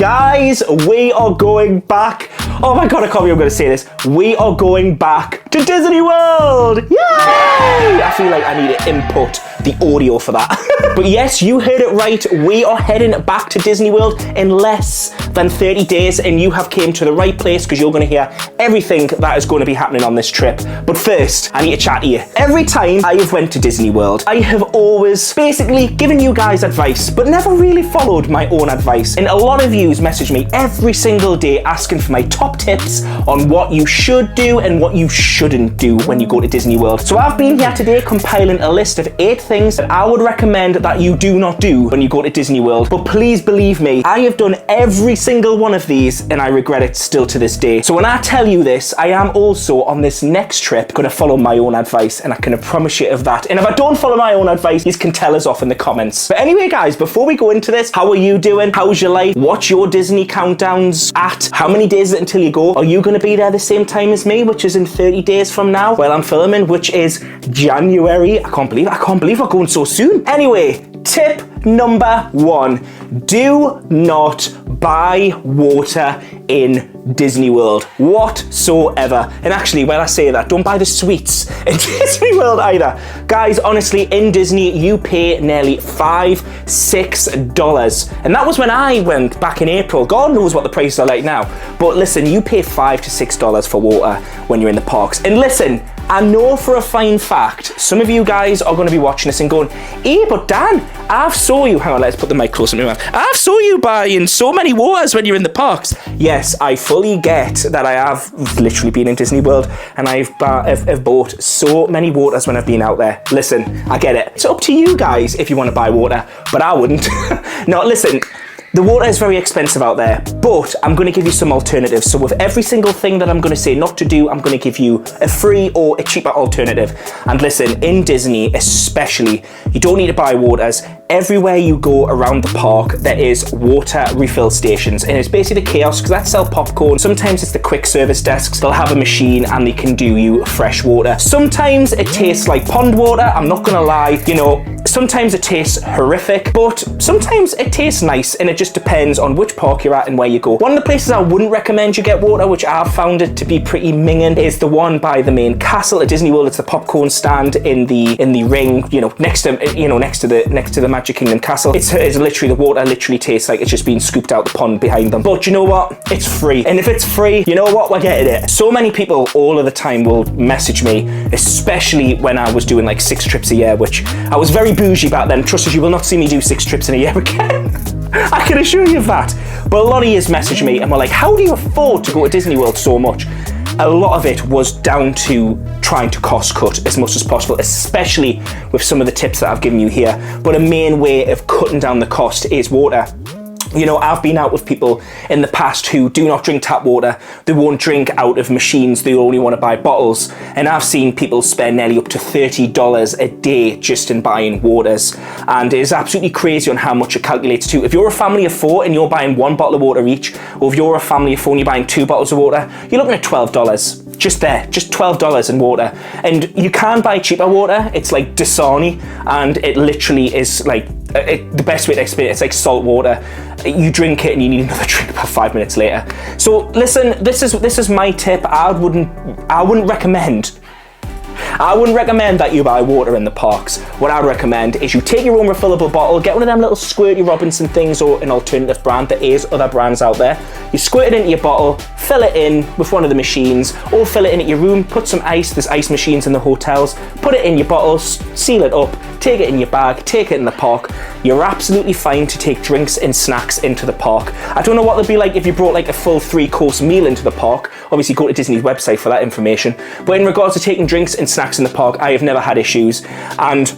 Guys, we are going back. Oh my God, I can't believe I'm going to say this. We are going back to Disney World. Yay! I feel like I need to input the audio for that. But yes, you heard it right. We are heading back to Disney World in less than 30 days, and you have came to the right place because you're going to hear everything that is going to be happening on this trip. But first, I need to chat to you. Every time I have went to Disney World, I have always basically given you guys advice, but never really followed my own advice. And a lot of you message me every single day asking for my top tips on what you should do and what you shouldn't do when you go to Disney World. So I've been here today compiling a list of 8 things that I would recommend that you do not do when you go to Disney World. But please believe me, I have done every single one of these and I regret it still to this day. So when I tell you this, I am also on this next trip going to follow my own advice, and I can promise you of that. And if I don't follow my own advice, you can tell us off in the comments. But anyway guys, before we go into this, how are you doing? How's your life? What's your Disney countdowns at? How many days is it until you go? Are you going to be there the same time as me, which is in 30 days from now? Well, I'm filming, which is January. I can't believe we're going so soon. Anyway, tip number 1, do not buy water in Disney World whatsoever. And actually, when I say that, don't buy the sweets in Disney World either. Guys, honestly, in Disney, you pay nearly $5-6. And that was when I went back in April. God knows what the prices are like now. But listen, you pay $5 to $6 for water when you're in the parks. And listen, I know for a fine fact, some of you guys are going to be watching this and going, hey, but Dan, I've saw you, hang on, let's put the mic closer to my mouth. I've saw you buying so many waters when you're in the parks. Yes, I fully get that I have literally been in Disney World and I've bought so many waters when I've been out there. Listen, I get it. It's up to you guys if you want to buy water, but I wouldn't. No, listen. The water is very expensive out there, but I'm going to give you some alternatives. So with every single thing that I'm going to say not to do, I'm going to give you a free or a cheaper alternative. And listen, in Disney especially, you don't need to buy waters. Everywhere you go around the park, there is water refill stations, and it's basically the kiosks that sell popcorn. Sometimes it's the quick service desks. They'll have a machine and they can do you fresh water. Sometimes it tastes like pond water. I'm not gonna lie, you know, sometimes it tastes horrific, but sometimes it tastes nice, and it just depends on which park you're at and where you go. One of the places I wouldn't recommend you get water, which I've found it to be pretty minging, is the one by the main castle at Disney World. It's the popcorn stand in the ring, you know, next to the Magic Kingdom castle. It's literally, the water literally tastes like it's just been scooped out the pond behind them. But you know what? It's free. And if it's free, you know what? We're getting it. So many people all of the time will message me, especially when I was doing like 6 trips a year, which I was very bougie back then. Trust us, you will not see me do 6 trips in a year again. I can assure you of that. But a lot of you messaged me and were like, how do you afford to go to Disney World so much? A lot of it was down to trying to cost cut as much as possible, especially with some of the tips that I've given you here. But a main way of cutting down the cost is water. You know, I've been out with people in the past who do not drink tap water. They won't drink out of machines. They only want to buy bottles. And I've seen people spend nearly up to $30 a day just in buying waters. And it is absolutely crazy on how much it calculates to. If you're a family of 4 and you're buying 1 bottle of water each, or if you're a family of 4 and you're buying 2 bottles of water, you're looking at $12. Just there, just $12 in water. And you can buy cheaper water. It's like Dasani, and it literally is like, the best way to explain it, it's like salt water. You drink it and you need another drink about 5 minutes later. So listen, this is my tip. I wouldn't recommend that you buy water in the parks. What I'd recommend is you take your own refillable bottle, get one of them little squirty Robinson things or an alternative brand. There is other brands out there. You squirt it into your bottle, fill it in with one of the machines, or fill it in at your room, put some ice, there's ice machines in the hotels, put it in your bottles, seal it up, take it in your bag, take it in the park. You're absolutely fine to take drinks and snacks into the park. I don't know what it'd be like if you brought like a full 3-course meal into the park. Obviously go to Disney's website for that information. But in regards to taking drinks and snacks in the park, I have never had issues, and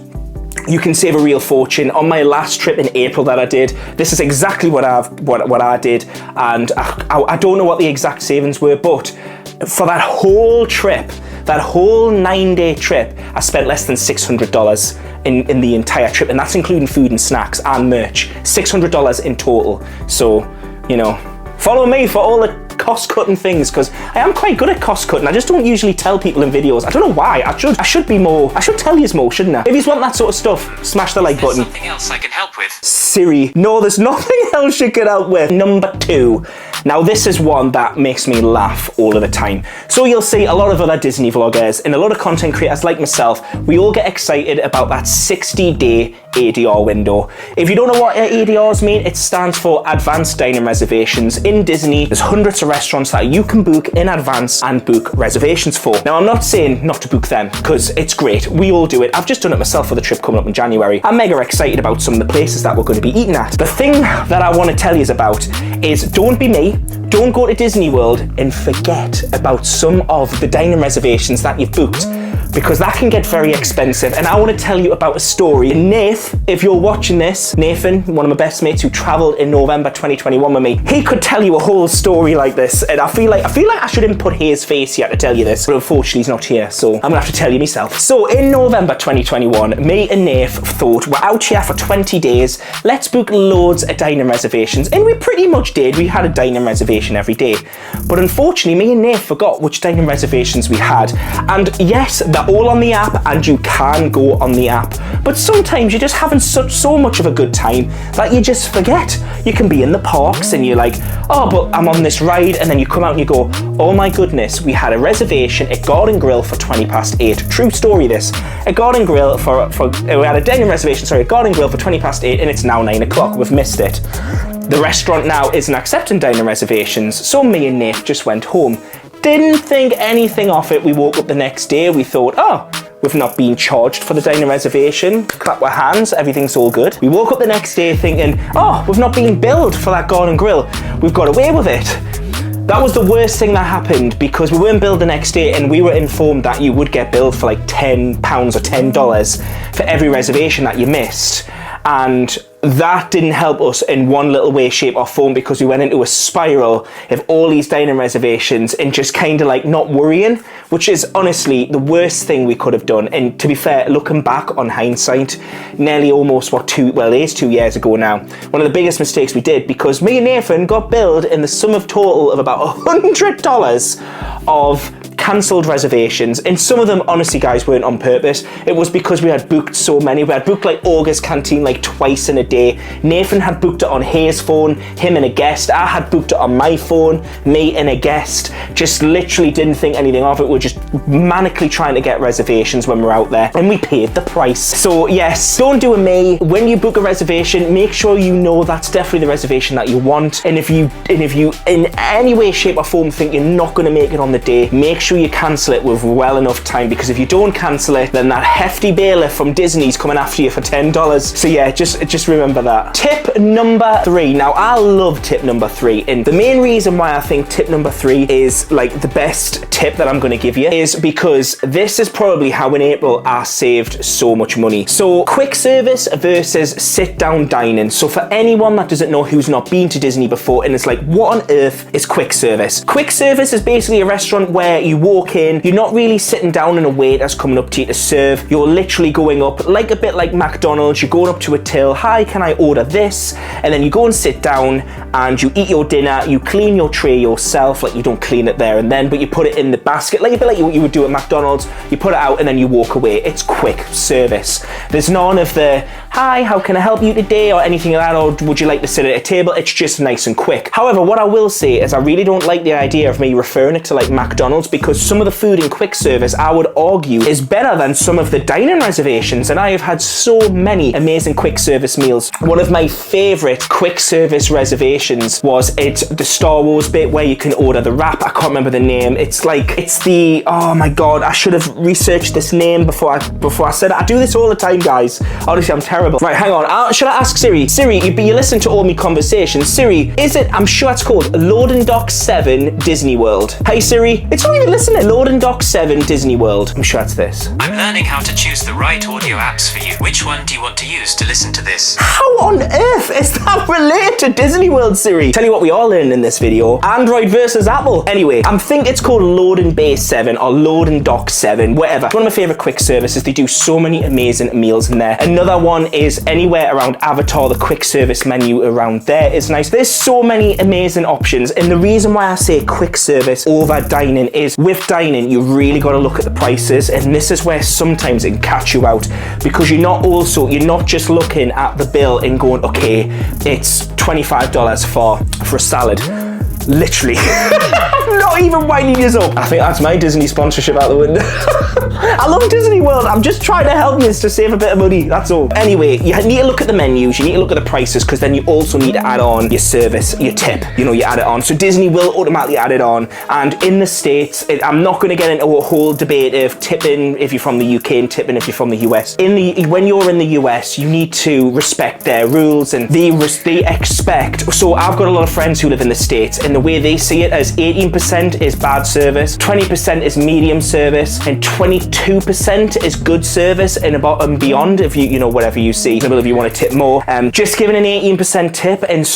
you can save a real fortune. On my last trip in April that I did, this is exactly what I did, and I don't know what the exact savings were, but for that whole trip, that whole 9-day trip, I spent less than $600 in the entire trip, and that's including food and snacks and merch. $600 in total. So, you know, follow me for all the cost cutting things, because I am quite good at cost cutting. I just don't usually tell people in videos. I don't know why. I should be more. I should tell you more, shouldn't I? If you want that sort of stuff, smash the like button. Something else I can help with? Siri. No, there's nothing else you can help with. Number 2. Now this is one that makes me laugh all of the time. So you'll see a lot of other Disney vloggers and a lot of content creators like myself, we all get excited about that 60-day ADR window. If you don't know what ADRs mean, it stands for Advanced Dining Reservations. In Disney, there's hundreds of restaurants that you can book in advance and book reservations for. Now I'm not saying not to book them, because it's great. We all do it. I've just done it myself for the trip coming up in January. I'm mega excited about some of the places that we're going to be eating at. The thing that I want to tell you about is don't be me. Don't go to Disney World and forget about some of the dining reservations that you've booked, because that can get very expensive. And I want to tell you about a story. Nath, if you're watching this, Nathan, one of my best mates who traveled in November 2021 with me, he could tell you a whole story like this. And I feel like I should input his face here to tell you this, but unfortunately he's not here, so I'm gonna have to tell you myself. So in November 2021, me and Nath thought, we're out here for 20 days, let's book loads of dining reservations. And we pretty much did. We had a dining reservation every day. But unfortunately, me and Nath forgot which dining reservations we had. And yes, they're all on the app, and you can go on the app, but sometimes you're just having so much of a good time that you just forget. You can be in the parks and you're like, oh, but I'm on this ride, and then you come out and you go, oh my goodness, we had a reservation at Garden Grill for 8:20. True story this. A Garden Grill we had a dining reservation, sorry, a Garden Grill for 8:20, and it's now 9 o'clock. We've missed it. The restaurant now isn't accepting dining reservations, so me and Nath just went home. Didn't think anything of it. We woke up the next day, we thought, oh, we've not been charged for the dining reservation. Clap our hands, everything's all good. We woke up the next day thinking, oh, we've not been billed for that Garden Grill. We've got away with it. That was the worst thing that happened, because we weren't billed the next day, and we were informed that you would get billed for like £10 or $10 for every reservation that you missed. And that didn't help us in one little way, shape or form, because we went into a spiral of all these dining reservations and just kind of like not worrying, which is honestly the worst thing we could have done. And to be fair, looking back on hindsight, nearly almost it is 2 years ago now, one of the biggest mistakes we did, because me and Nathan got billed in the sum of total of about $100 of cancelled reservations, and some of them honestly guys weren't on purpose. It was because we had booked so many. We had booked like August Canteen like twice in a day. Nathan had booked it on his phone, him and a guest. I had booked it on my phone, me and a guest. Just literally didn't think anything of it. We're just manically trying to get reservations when we're out there, and we paid the price. So yes, don't do a me. When you book a reservation, make sure you know that's definitely the reservation that you want. And if you in any way, shape or form think you're not going to make it on the day, make sure you cancel it with well enough time, because if you don't cancel it, then that hefty bailiff from Disney's coming after you for $10. So yeah, just remember that. Tip number 3. Now I love tip number 3, and the main reason why I think tip number 3 is like the best tip that I'm going to give you is because this is probably how in April I saved so much money. So quick service versus sit down dining. So for anyone that doesn't know, who's not been to Disney before, and it's like, what on earth is quick service? Quick service is basically a restaurant where you walk in, you're not really sitting down and a waiter's coming up to you to serve. You're literally going up like a bit like McDonald's. You're going up to a till, hi, can I order this? And then you go and sit down and you eat your dinner. You clean your tray yourself, like you don't clean it there and then, but you put it in the basket like a bit like you would do at McDonald's. You put it out and then you walk away. It's quick service. There's none of the, hi, how can I help you today, or anything like that, or would you like to sit at a table? It's just nice and quick. However, what I will say is I really don't like the idea of me referring it to like McDonald's, because some of the food in quick service, I would argue, is better than some of the dining reservations, and I have had so many amazing quick service meals. One of my favorite quick service reservations was at the Star Wars bit where you can order the wrap. I can't remember the name. It's the, oh my god, I should have researched this name before I said it. I do this all the time, guys. Honestly, I'm terrible. Right, hang on. Should I ask Siri? Siri, you listen to all my conversations. Siri, is it, I'm sure it's called Loading Dock 7 Disney World. Hey Siri, it's not even listening. Loading Dock 7 Disney World. I'm sure it's this. I'm learning how to choose the right audio apps for you. Which one do you want to use to listen to this? How on earth is that related to Disney World, Siri? Tell you what we are learning in this video. Android versus Apple. Anyway, I think it's called Loading Bay 7 or Loading Dock 7, whatever. It's one of my favorite quick services. They do so many amazing meals in there. Another one is anywhere around Avatar, the quick service menu around there is nice. There's so many amazing options, and the reason why I say quick service over dining is with dining, you really got to look at the prices, and this is where sometimes it can catch you out, because you're not just looking at the bill and going, okay, it's $25 for a salad. Literally. I'm not even winding you up. I think that's my Disney sponsorship out the window. I love Disney World. I'm just trying to help you to save a bit of money, that's all. Anyway, you need to look at the menus, you need to look at the prices, because then you also need to add on your service, your tip, you add it on. So Disney will automatically add it on. And in the States, I'm not going to get into a whole debate of tipping if you're from the UK and tipping if you're from the US. When you're in the US, you need to respect their rules, and they expect. So I've got a lot of friends who live in the States, and the way they see it as 18% is bad service, 20% is medium service, and 22% is good service and above and beyond. If you whatever you see, if you want to tip more, just giving an 18% tip, and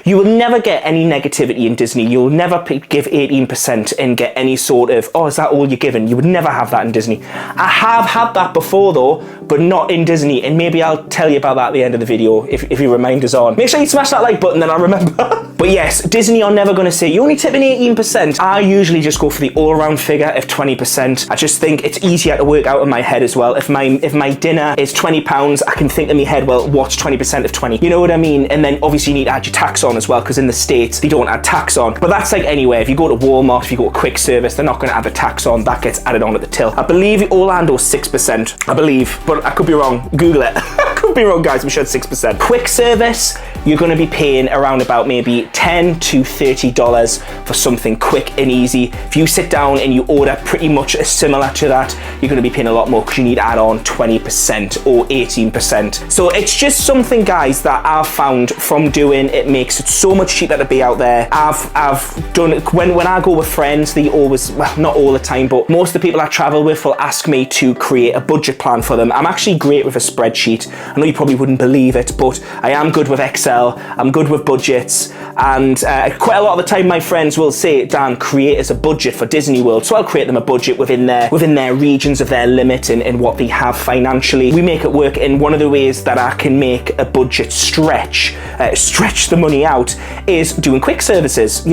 you will never get any negativity in Disney. You'll never give 18% and get any sort of, oh, is that all you're giving? You would never have that in Disney. I have had that before though, but not in Disney, and maybe I'll tell you about that at the end of the video if your reminder's on. Make sure you smash that like button, then I'll remember. But yes, Disney are never going to say, you're only tipping 18%. I usually just go for the all-around figure of 20%. I just think it's easier to work out in my head as well. If my dinner is £20, I can think in my head, well, what's 20% of 20? You know what I mean? And then obviously you need to add your tax on as well, because in the States, they don't add tax on. But that's like anywhere. If you go to Walmart, if you go to quick service, they're not going to add the tax on. That gets added on at the till. I believe Orlando's 6%. I believe, but I could be wrong. Google it. I could be wrong, guys. I'm sure it's 6%. Quick service, you're going to be paying around about maybe $10 to $30 for something quick and easy. If you sit down and you order pretty much similar to that, you're going to be paying a lot more, because you need to add on 20% or 18%. So it's just something, guys, that I've found from doing. It makes it so much cheaper to be out there. I've done it when I go with friends. They always, well, not all the time, but most of the people I travel with will ask me to create a budget plan for them. I'm actually great with a spreadsheet. I know you probably wouldn't believe it, but I am good with Excel. I'm good with budgets, and quite a lot of the time my friends will say, Dan, create us a budget for Disney World. So I'll create them a budget within their regions of their limit and what they have financially. We make it work, and one of the ways that I can make a budget stretch the money out is doing quick services.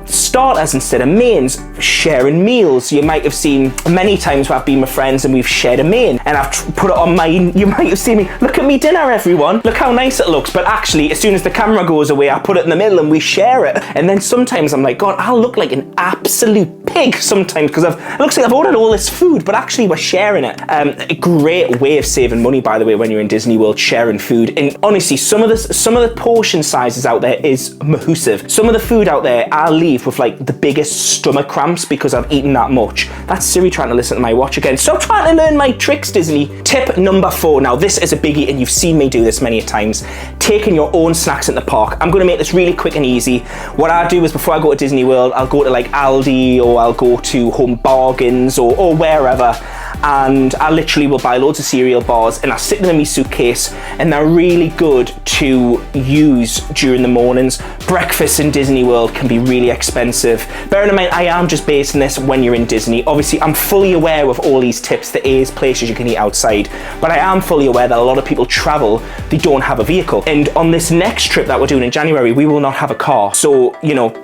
Starters instead of mains, sharing meals. You might have seen many times where I've been with friends and we've shared a main, and I've put it on mine. You might have seen me, look at me dinner, everyone, look how nice it looks. But actually, as soon as the camera goes away, I put it in the middle and we share it. And then sometimes I'm like, God, I'll look like an absolute pig sometimes, because it looks like I've ordered all this food, but actually we're sharing it. A great way of saving money, by the way, when you're in Disney World, sharing food. And honestly, some of the portion sizes out there is massive. Some of the food out there, I'll leave with like the biggest stomach cramps because I've eaten that much. That's Siri trying to listen to my watch again. Stop trying to learn my tricks, Disney. Tip number 4. Now this is a biggie, and you've seen me do this many times. Taking your own snacks in the park. I'm going to make this really quick and easy. What I do is, before I go to Disney World, I'll go to like Aldi, or I'll go to Home Bargains, or wherever, and I literally will buy loads of cereal bars, and I sit them in my suitcase, and they're really good to use during the mornings. Breakfast in Disney World can be really expensive. Bearing in mind, I am just basing this when you're in Disney. Obviously, I'm fully aware of all these tips. There is places you can eat outside, but I am fully aware that a lot of people travel, they don't have a vehicle. And on this next trip that we're doing in January, we will not have a car. So,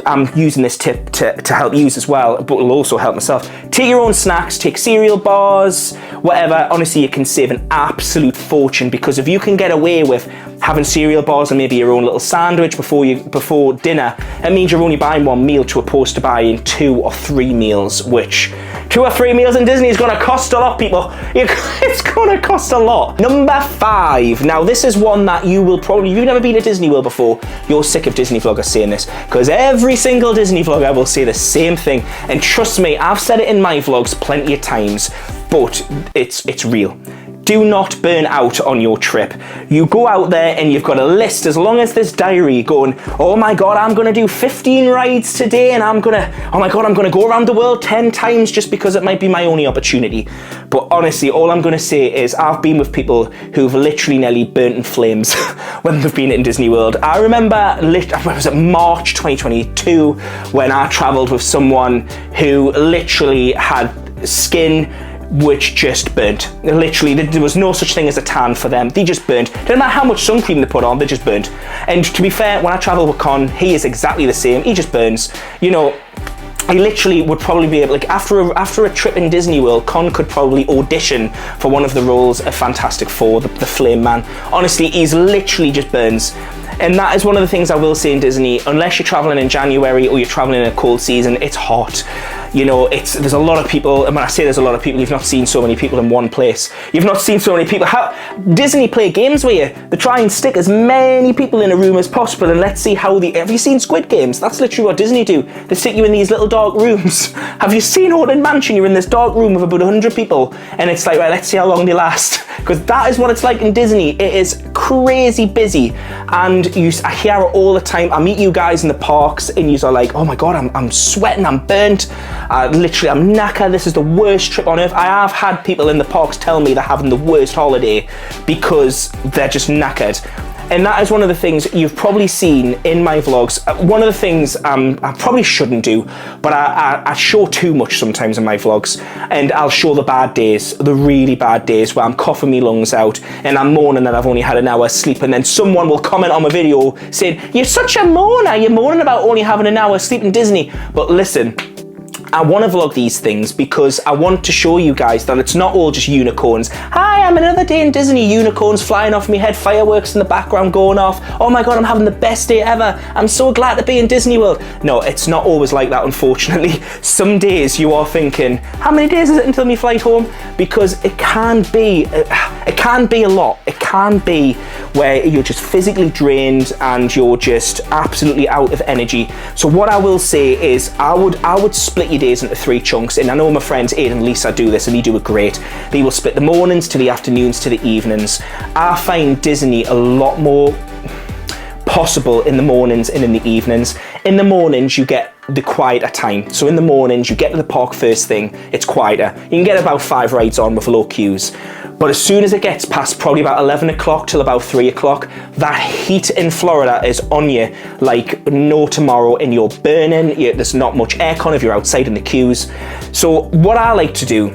I'm using this tip to help you as well, but will also help myself. Take your own snacks, take cereal bars, whatever. Honestly, you can save an absolute fortune, because if you can get away with having cereal bars and maybe your own little sandwich before dinner, it means you're only buying one meal to opposed to buying 2 or 3 meals, which 2 or 3 meals in Disney is going to cost a lot, people. It's going to cost a lot. Number 5. Now this is one that you will probably, if you've never been to Disney World before, you're sick of Disney vloggers saying this, because every single Disney vlogger will say the same thing. And trust me, I've said it in my vlogs plenty of times, but it's real. Do not burn out on your trip. You go out there and you've got a list, as long as this diary going, oh my God, I'm gonna do 15 rides today, and I'm gonna go around the world 10 times just because it might be my only opportunity. But honestly, all I'm gonna say is I've been with people who've literally nearly burnt in flames when they've been in Disney World. I remember, was it March 2022, when I traveled with someone who literally had skin which just burnt. Literally, there was no such thing as a tan for them. They just burnt. Didn't matter how much sun cream they put on, they just burnt. And to be fair, when I travel with Con, he is exactly the same. He just burns. You know, he literally would probably be able, like, after a trip in Disney World, Con could probably audition for one of the roles of Fantastic Four, the Flame Man. Honestly, he's literally just burns. And that is one of the things I will say in Disney, unless you're traveling in January or you're traveling in a cold season, it's hot. You know, there's a lot of people, and when I say there's a lot of people, you've not seen so many people in one place. You've not seen so many people. Disney play games with you. They try and stick as many people in a room as possible, and let's see how have you seen Squid Games? That's literally what Disney do. They stick you in these little dark rooms. Have you seen Haunted Mansion? You're in this dark room with about 100 people, and it's like, right, let's see how long they last. Because that is what it's like in Disney. It is crazy busy, and I hear it all the time. I meet you guys in the parks, and you're like, oh my God, I'm sweating, I'm burnt. Literally, I'm knackered. This is the worst trip on earth. I have had people in the parks tell me they're having the worst holiday because they're just knackered. And that is one of the things you've probably seen in my vlogs. One of the things I probably shouldn't do, but I show too much sometimes in my vlogs. And I'll show the bad days, the really bad days where I'm coughing my lungs out and I'm moaning that I've only had an hour's sleep. And then someone will comment on my video saying, you're such a moaner, you're moaning about only having an hour's sleep in Disney. But listen, I want to vlog these things because I want to show you guys that it's not all just unicorns. Hi, I'm another day in Disney, unicorns flying off my head, fireworks in the background going off. Oh my God, I'm having the best day ever. I'm so glad to be in Disney World. No, it's not always like that, unfortunately. Some days you are thinking, how many days is it until my flight home? Because it can be a lot. It can be where you're just physically drained and you're just absolutely out of energy. So what I will say is I would split your days into 3 chunks, and I know my friends Aid and Lisa do this and they do it great. They will split the mornings to the afternoons to the evenings. I find Disney a lot more possible in the mornings and in the evenings. In the mornings you get the quieter time. So in the mornings you get to the park first thing, it's quieter. You can get about 5 rides on with low queues. But as soon as it gets past probably about 11 o'clock till about 3 o'clock, that heat in Florida is on you like no tomorrow, and you're burning. There's not much aircon if you're outside in the queues. So what I like to do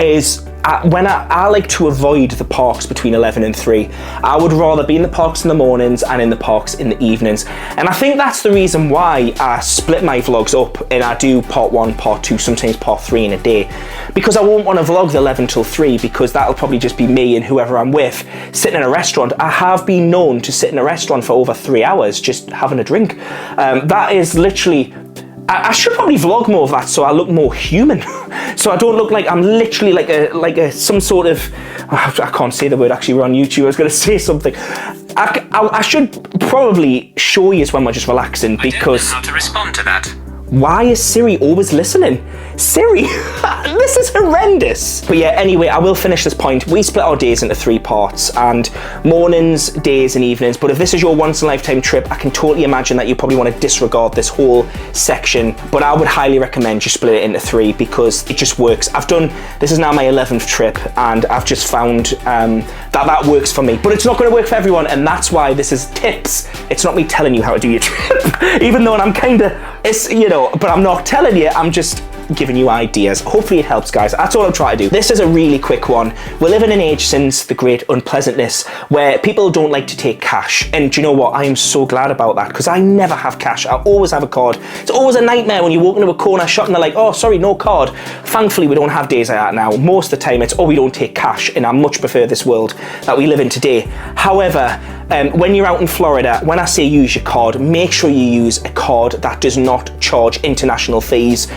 is I like to avoid the parks between 11 and 3. I would rather be in the parks in the mornings and in the parks in the evenings. And I think that's the reason why I split my vlogs up and I do part 1, part 2, sometimes part 3 in a day. Because I won't want to vlog the 11 till 3 because that'll probably just be me and whoever I'm with sitting in a restaurant. I have been known to sit in a restaurant for over 3 hours just having a drink. That is literally... I should probably vlog more of that so I look more human. So I don't look like I'm literally like some sort of, I can't say the word, actually we're on YouTube, I was going to say something. I should probably show you when we're just relaxing because... I don't know how to respond to that. Why is Siri always listening? Siri, this is horrendous. But yeah, anyway, I will finish this point. We split our days into 3 parts, and mornings, days, and evenings. But if this is your once-in-a-lifetime trip, I can totally imagine that you probably want to disregard this whole section. But I would highly recommend you split it into 3 because it just works. This is now my 11th trip, and I've just found that works for me. But it's not going to work for everyone, and that's why this is tips. It's not me telling you how to do your trip, even though I'm kind of, but I'm not telling you, I'm just giving you ideas. Hopefully it helps, guys. That's all I'm trying to do. This is a really quick one. We live in an age since the great unpleasantness where people don't like to take cash. And do you know what? I am so glad about that because I never have cash. I always have a card. It's always a nightmare when you walk into a corner shop and they're like, oh, sorry, no card. Thankfully, we don't have days like that now. Most of the time, it's, oh, we don't take cash. And I much prefer this world that we live in today. However, when you're out in Florida, when I say use your card, make sure you use a card that does not charge international fees.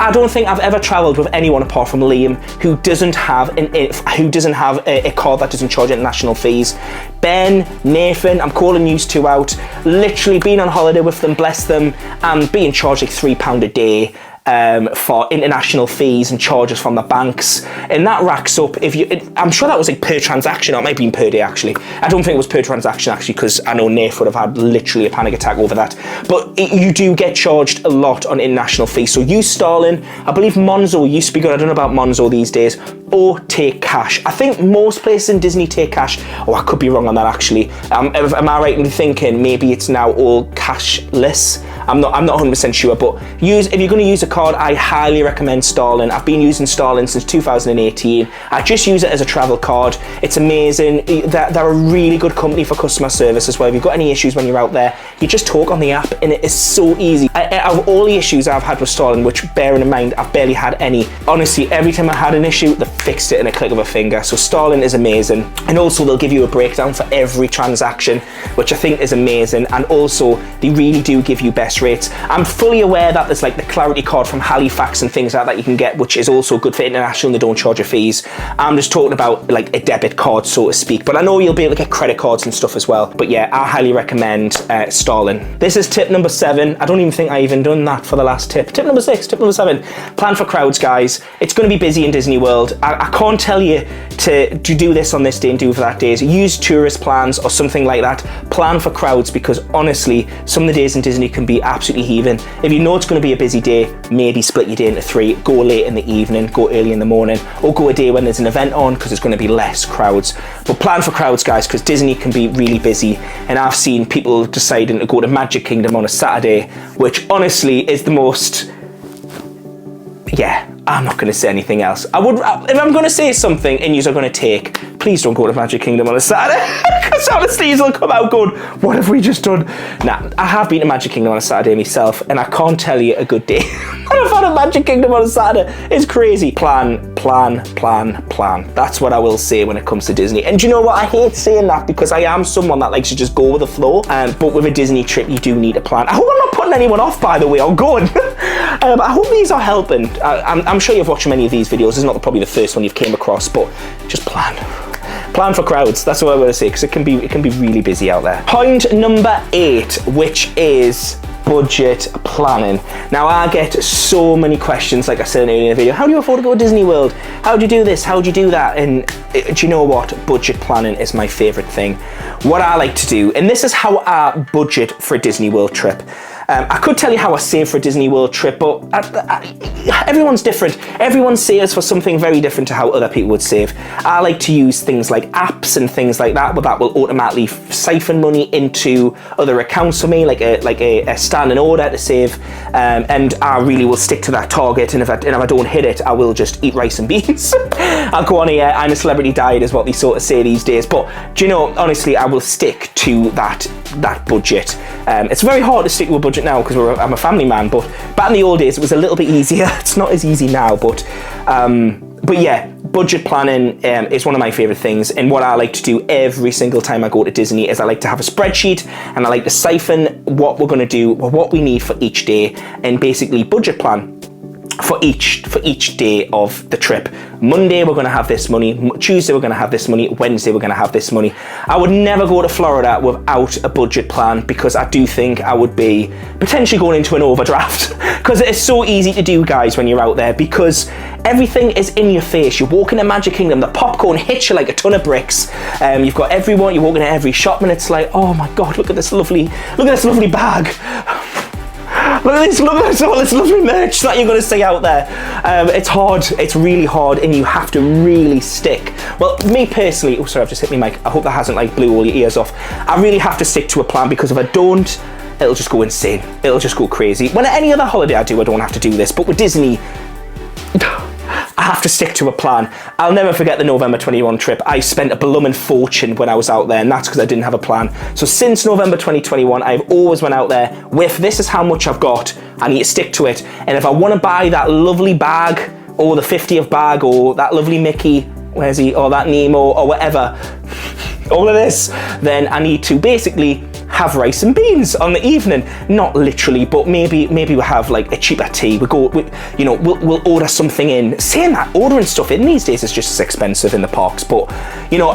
I don't think I've ever traveled with anyone apart from Liam who doesn't have a card that doesn't charge international fees. Ben, Nathan, I'm calling you two out. Literally been on holiday with them, bless them, and being charged like £3 a day. For international fees and charges from the banks, and that racks up. I'm sure that was like per transaction, or it might be per day actually. I don't think it was per transaction actually, because I know Nath would have had literally a panic attack over that. But you do get charged a lot on international fees. So use Starling. I believe Monzo used to be good. I don't know about Monzo these days. Or take cash. I think most places in Disney take cash. Oh, I could be wrong on that actually. Am I right in thinking maybe it's now all cashless? I'm not 100% sure, but if you're going to use a card, I highly recommend Starling. I've been using Starling since 2018. I just use it as a travel card. It's amazing. They're a really good company for customer service as well. If you've got any issues when you're out there, you just talk on the app and it is so easy. Out of all the issues I've had with Starling, which bearing in mind I've barely had any, honestly, every time I had an issue, they fixed it in a click of a finger. So Starling is amazing. And also they'll give you a breakdown for every transaction, which I think is amazing. And also they really do give you best rates. I'm fully aware that there's like the Clarity card from Halifax and things like that you can get, which is also good for international and they don't charge you fees. I'm just talking about like a debit card, so to speak. But I know you'll be able to get credit cards and stuff as well. But yeah, I highly recommend Starling. This is tip number 7. I don't even think I even done that for the last tip. Tip number 6, tip number 7. Plan for crowds, guys. It's going to be busy in Disney World. I can't tell you to do this on this day and do it for that day. Use tourist plans or something like that. Plan for crowds, because honestly, some of the days in Disney can be absolutely heaving. If you know it's going to be a busy day, maybe split your day into 3. Go late in the evening, go early in the morning, or go a day when there's an event on, because there's going to be less crowds. But plan for crowds, guys, because Disney can be really busy. And I've seen people deciding to go to Magic Kingdom on a Saturday, which honestly is the most... Yeah, I'm not going to say anything else. If I'm going to say something and you're going to take, please don't go to Magic Kingdom on a Saturday. Because honestly, you'll come out going, what have we just done? Nah, I have been to Magic Kingdom on a Saturday myself, and I can't tell you a good day. I've had a Magic Kingdom on a Saturday. It's crazy. Plan. That's what I will say when it comes to Disney. And do you know what? I hate saying that because I am someone that likes to just go with the flow. But with a Disney trip, you do need a plan. I hope I'm not putting anyone off, by the way. I'm good. I hope these are helping. I'm sure you've watched many of these videos. This is not probably the first one you've came across, but just plan. Plan for crowds. That's what I want to say, because it can be really busy out there. Point number 8, which is budget planning. Now, I get so many questions, like I said earlier in the video. How do you afford to go to Disney World? How do you do this? How do you do that? And do you know what? Budget planning is my favorite thing. What I like to do, and this is how I budget for a Disney World trip. I could tell you how I save for a Disney World trip, but everyone's different. Everyone saves for something very different to how other people would save. I like to use things like apps and things like that, but that will automatically siphon money into other accounts for me, like a standing order to save. And I really will stick to that target. And if I don't hit it, I will just eat rice and beans. I'll go on here. I'm a celebrity diet, is what they sort of say these days. But do you know, honestly, I will stick to that budget. It's very hard to stick to a budget now because I'm a family man, but back in the old days it was a little bit easier. It's not as easy now, but yeah, budget planning is one of my favorite things. And what I like to do every single time I go to Disney is I like to have a spreadsheet, and I like to siphon what we're going to do, what we need for each day, and basically budget plan for each day of the trip. Monday we're going to have this money, Tuesday we're going to have this money, Wednesday we're going to have this money. I would never go to Florida without a budget plan, because I do think I would be potentially going into an overdraft. Because it is so easy to do, guys, when you're out there, because everything is in your face. You walk into Magic Kingdom, the popcorn hits you like a ton of bricks. You've got everyone, you walk into every shop and it's like, oh my god, look at this lovely bag. Look at all this lovely merch that you're going to see out there. It's hard. It's really hard, and you have to really stick. Well, me personally, oh sorry, I've just hit my mic. I hope that hasn't like blew all your ears off. I really have to stick to a plan, because if I don't, it'll just go insane. It'll just go crazy. When at any other holiday I don't have to do this, but with Disney, I have to stick to a plan. I'll never forget the November 21 trip. I spent a blooming fortune when I was out there, and that's because I didn't have a plan. So since November 2021, I've always went out there with, this is how much I've got, I need to stick to it. And if I want to buy that lovely bag, or the 50th bag, or that lovely Mickey, where's he, or that Nemo, or whatever, all of this, then I need to basically have rice and beans on the evening. Not literally, but maybe we'll have like a cheaper tea. We'll order something in. Saying that, ordering stuff in these days is just as expensive in the parks, but you know,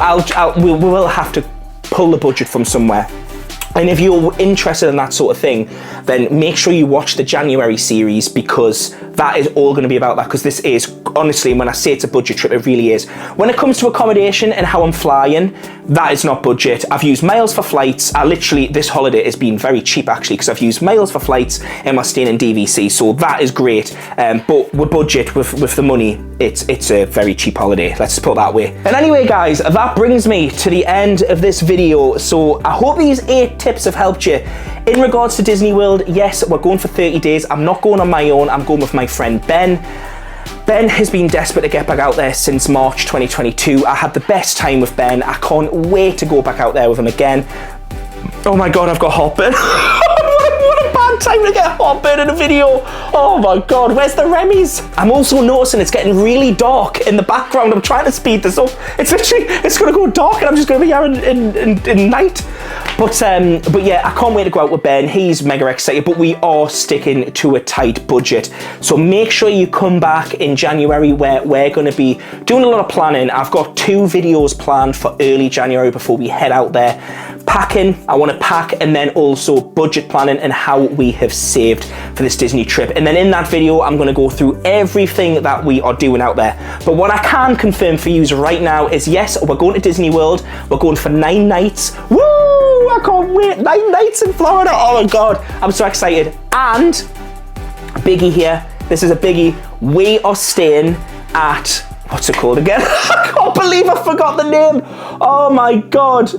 we will have to pull the budget from somewhere. And if you're interested in that sort of thing, then make sure you watch the January series, because that is all going to be about that. Because this is, honestly, when I say it's a budget trip, it really is. When it comes to accommodation and how I'm flying, that is not budget. I've used miles for flights. This holiday has been very cheap, actually, because I've used miles for flights and we're staying in DVC, so that is great. But with budget, with the money, it's a very cheap holiday. Let's just put it that way. And anyway, guys, that brings me to the end of this video. So I hope these 8 tips tips have helped you. In regards to Disney World, yes, we're going for 30 days. I'm not going on my own. I'm going with my friend Ben. Ben has been desperate to get back out there since March 2022. I had the best time with Ben. I can't wait to go back out there with him again. Oh my God, I've got heartburn. What a bad time to get heartburn in a video. Oh my God, where's the Remy's? I'm also noticing it's getting really dark in the background. I'm trying to speed this up. It's literally, it's gonna go dark and I'm just gonna be here in night. But yeah, I can't wait to go out with Ben. He's mega excited, but we are sticking to a tight budget. So make sure you come back in January where we're gonna be doing a lot of planning. I've got 2 videos planned for early January before we head out there. Packing, I wanna pack, and then also budget planning and how we have saved for this Disney trip. And then in that video, I'm gonna go through everything that we are doing out there. But what I can confirm for you right now is yes, we're going to Disney World. We're going for 9 nights. Woo! I can't wait. 9 nights in Florida. Oh my God, I'm so excited. And biggie here, this is a biggie. We are staying at, what's it called again? I can't believe I forgot the name. Oh my God.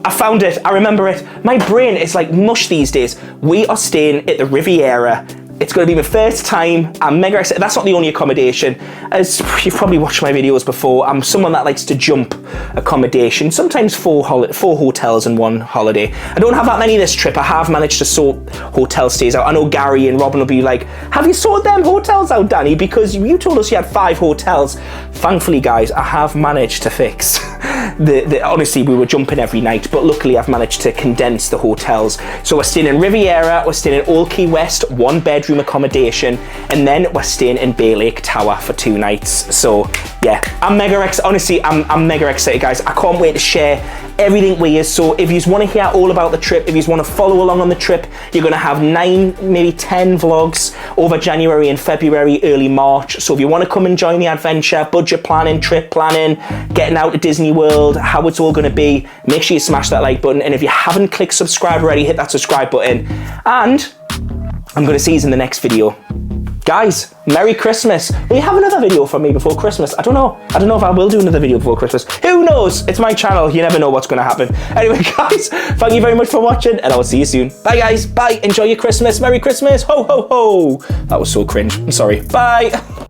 I found it, I remember it. My brain is like mush these days. We are staying at the Riviera. It's gonna be my first time. I'm mega excited. That's not the only accommodation. As you've probably watched my videos before, I'm someone that likes to jump accommodation, sometimes 4 hotels in one holiday. I don't have that many this trip. I have managed to sort hotel stays out. I know Gary and Robin will be like, have you sorted them hotels out, Danny? Because you told us you had 5 hotels. Thankfully, guys, I have managed to fix honestly, we were jumping every night, but luckily I've managed to condense the hotels. So we're staying in Riviera, we're staying in Old Key West, 1 bedroom accommodation, and then we're staying in Bay Lake Tower for 2 nights. So yeah, I'm mega excited. Honestly, I'm mega excited, guys. I can't wait to share everything with you. So if you want to hear all about the trip, if you want to follow along on the trip, you're going to have 9, maybe 10 vlogs over January and February, early March. So if you want to come and join the adventure, budget planning, trip planning, getting out to Disney World, how it's all going to be, make sure you smash that like button. And if you haven't clicked subscribe already, hit that subscribe button. And I'm going to see you in the next video. Guys, Merry Christmas. Will you have another video from me before Christmas? I don't know if I will do another video before Christmas. Who knows? It's my channel. You never know what's going to happen. Anyway, guys, thank you very much for watching, and I will see you soon. Bye, guys. Bye. Enjoy your Christmas. Merry Christmas. Ho, ho, ho. That was so cringe. I'm sorry. Bye.